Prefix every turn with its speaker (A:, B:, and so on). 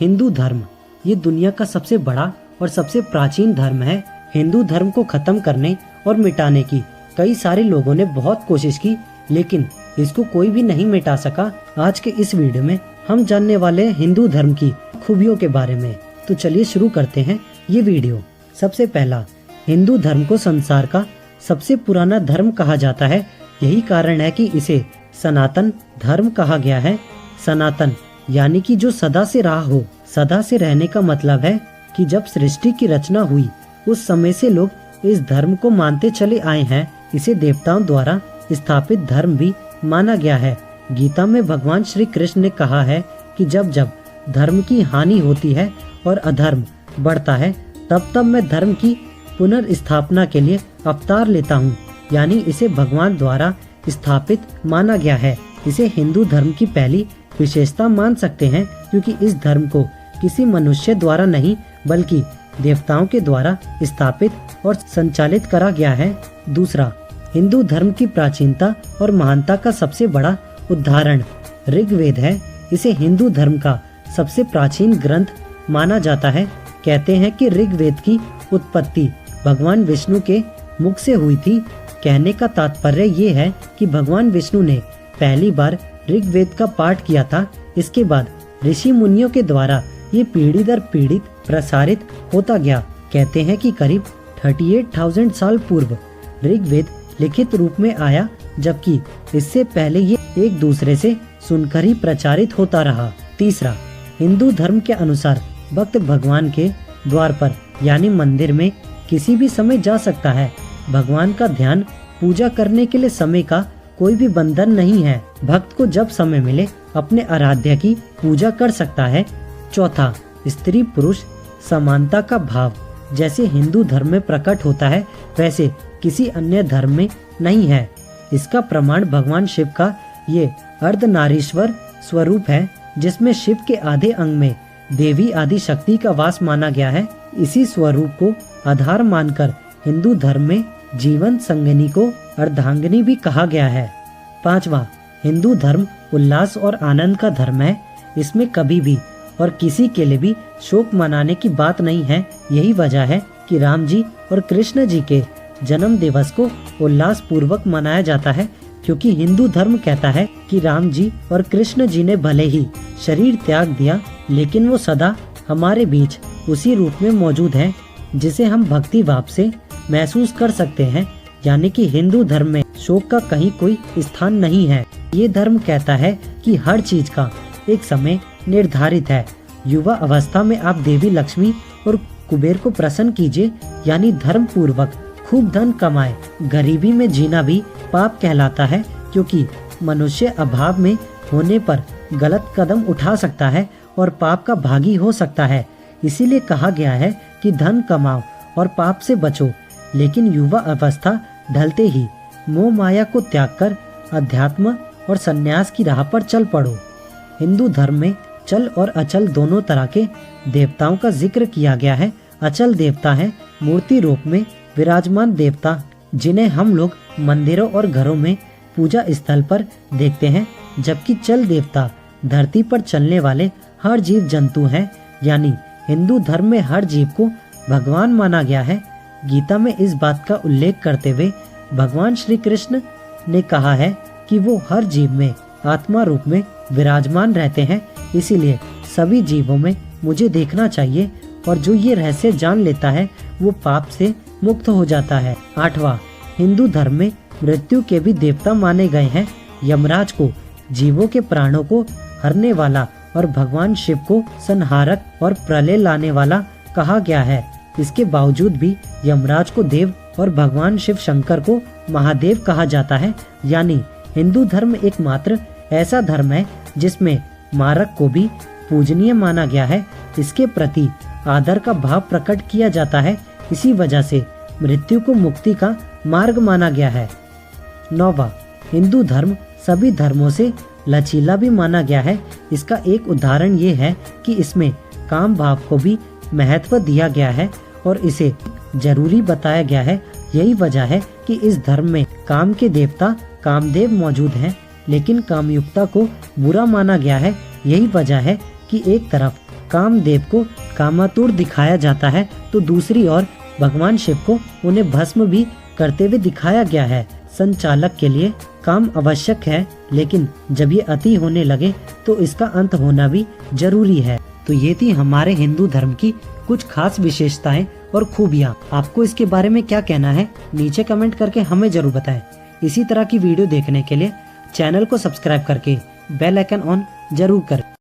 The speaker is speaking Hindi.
A: हिंदू धर्म ये दुनिया का सबसे बड़ा और सबसे प्राचीन धर्म है। हिंदू धर्म को खत्म करने और मिटाने की कई सारे लोगों ने बहुत कोशिश की, लेकिन इसको कोई भी नहीं मिटा सका। आज के इस वीडियो में हम जानने वाले हैं हिंदू धर्म की खूबियों के बारे में। तो चलिए शुरू करते हैं ये वीडियो। सबसे पहला, हिंदू धर्म को संसार का सबसे पुराना धर्म कहा जाता है। यही कारण है कि इसे सनातन धर्म कहा गया है। सनातन यानी कि जो सदा से रहा हो। सदा से रहने का मतलब है कि जब सृष्टि की रचना हुई उस समय से लोग इस धर्म को मानते चले आए हैं। इसे देवताओं द्वारा स्थापित धर्म भी माना गया है। गीता में भगवान श्री कृष्ण ने कहा है कि जब जब धर्म की हानि होती है और अधर्म बढ़ता है, तब तब मैं धर्म की पुनर्स्थापना के लिए अवतार लेता हूँ। यानी इसे भगवान द्वारा स्थापित माना गया है। इसे हिंदू धर्म की पहली विशेषता मान सकते हैं, क्योंकि इस धर्म को किसी मनुष्य द्वारा नहीं बल्कि देवताओं के द्वारा स्थापित और संचालित करा गया है। दूसरा, हिंदू धर्म की प्राचीनता और महानता का सबसे बड़ा उदाहरण ऋग्वेद है। इसे हिंदू धर्म का सबसे प्राचीन ग्रंथ माना जाता है। कहते हैं कि ऋग्वेद की उत्पत्ति भगवान विष्णु के मुख से हुई थी। कहने का तात्पर्य ये है कि भगवान विष्णु ने पहली बार ऋग्वेद का पाठ किया था। इसके बाद ऋषि मुनियों के द्वारा ये पीढ़ी दर पीढ़ी प्रसारित होता गया। कहते हैं कि करीब 38,000 साल पूर्व ऋग्वेद लिखित रूप में आया, जबकि इससे पहले ये एक दूसरे से सुनकर ही प्रचारित होता रहा। तीसरा, हिंदू धर्म के अनुसार भक्त भगवान के द्वार पर यानी मंदिर में किसी भी समय जा सकता है। भगवान का ध्यान पूजा करने के लिए समय का कोई भी बंधन नहीं है। भक्त को जब समय मिले अपने आराध्य की पूजा कर सकता है। चौथा, स्त्री पुरुष समानता का भाव जैसे हिंदू धर्म में प्रकट होता है, वैसे किसी अन्य धर्म में नहीं है। इसका प्रमाण भगवान शिव का ये अर्धनारीश्वर स्वरूप है, जिसमें शिव के आधे अंग में देवी आदि शक्ति का वास माना गया है। इसी स्वरूप को आधार मानकर हिंदू धर्म में जीवन संगिनी को अर्धांगिनी भी कहा गया है। पांचवा, हिंदू धर्म उल्लास और आनंद का धर्म है। इसमें कभी भी और किसी के लिए भी शोक मनाने की बात नहीं है। यही वजह है कि राम जी और कृष्ण जी के जन्म दिवस को उल्लास पूर्वक मनाया जाता है, क्योंकि हिंदू धर्म कहता है कि राम जी और कृष्ण जी ने भले ही शरीर त्याग दिया, लेकिन वो सदा हमारे बीच उसी रूप में मौजूद हैं, जिसे हम भक्ति भाव से महसूस कर सकते हैं। यानी कि हिंदू धर्म में शोक का कहीं कोई स्थान नहीं है। ये धर्म कहता है कि हर चीज का एक समय निर्धारित है। युवा अवस्था में आप देवी लक्ष्मी और कुबेर को प्रसन्न कीजिए, यानी धर्म पूर्वक खूब धन कमाए। गरीबी में जीना भी पाप कहलाता है, क्योंकि मनुष्य अभाव में होने पर गलत कदम उठा सकता है और पाप का भागी हो सकता है। इसीलिए कहा गया है कि धन कमाओ और पाप से बचो, लेकिन युवा अवस्था ढलते ही मोह माया को त्याग कर अध्यात्म और संन्यास की राह पर चल पड़ो। हिंदू धर्म में चल और अचल दोनों तरह के देवताओं का जिक्र किया गया है। अचल देवता है मूर्ति रूप में विराजमान देवता, जिन्हें हम लोग मंदिरों और घरों में पूजा स्थल पर देखते हैं, जबकि चल देवता धरती पर चलने वाले हर जीव जंतु हैं। यानी हिंदू धर्म में हर जीव को भगवान माना गया है। गीता में इस बात का उल्लेख करते हुए भगवान श्री कृष्ण ने कहा है कि वो हर जीव में आत्मा रूप में विराजमान रहते हैं। इसीलिए सभी जीवों में मुझे देखना चाहिए, और जो ये रहस्य जान लेता है वो पाप से मुक्त हो जाता है। आठवां, हिंदू धर्म में मृत्यु के भी देवता माने गए हैं। यमराज को जीवों के प्राणों को हरने वाला और भगवान शिव को संहारक और प्रलय लाने वाला कहा गया है। इसके बावजूद भी यमराज को देव और भगवान शिव शंकर को महादेव कहा जाता है। यानी हिंदू धर्म एकमात्र ऐसा धर्म है जिसमें मारक को भी पूजनीय माना गया है। इसके प्रति आदर का भाव प्रकट किया जाता है। इसी वजह से मृत्यु को मुक्ति का मार्ग माना गया है। नौवां, हिंदू धर्म सभी धर्मों से लचीला भी माना गया है। इसका एक उदाहरण ये है कि इसमें काम भाव को भी महत्व दिया गया है और इसे जरूरी बताया गया है। यही वजह है कि इस धर्म में काम के देवता कामदेव मौजूद हैं, लेकिन कामयुक्ता को बुरा माना गया है। यही वजह है कि एक तरफ कामदेव को कामातुर दिखाया जाता है तो दूसरी ओर भगवान शिव को उन्हें भस्म भी करते हुए दिखाया गया है। संचालक के लिए काम आवश्यक है, लेकिन जब ये अति होने लगे तो इसका अंत होना भी जरूरी है। तो ये थी हमारे हिंदू धर्म की कुछ खास विशेषताएं और खूबियाँ। आपको इसके बारे में क्या कहना है नीचे कमेंट करके हमें जरूर बताएं। इसी तरह की वीडियो देखने के लिए चैनल को सब्सक्राइब करके बेल आइकन ऑन जरूर करें।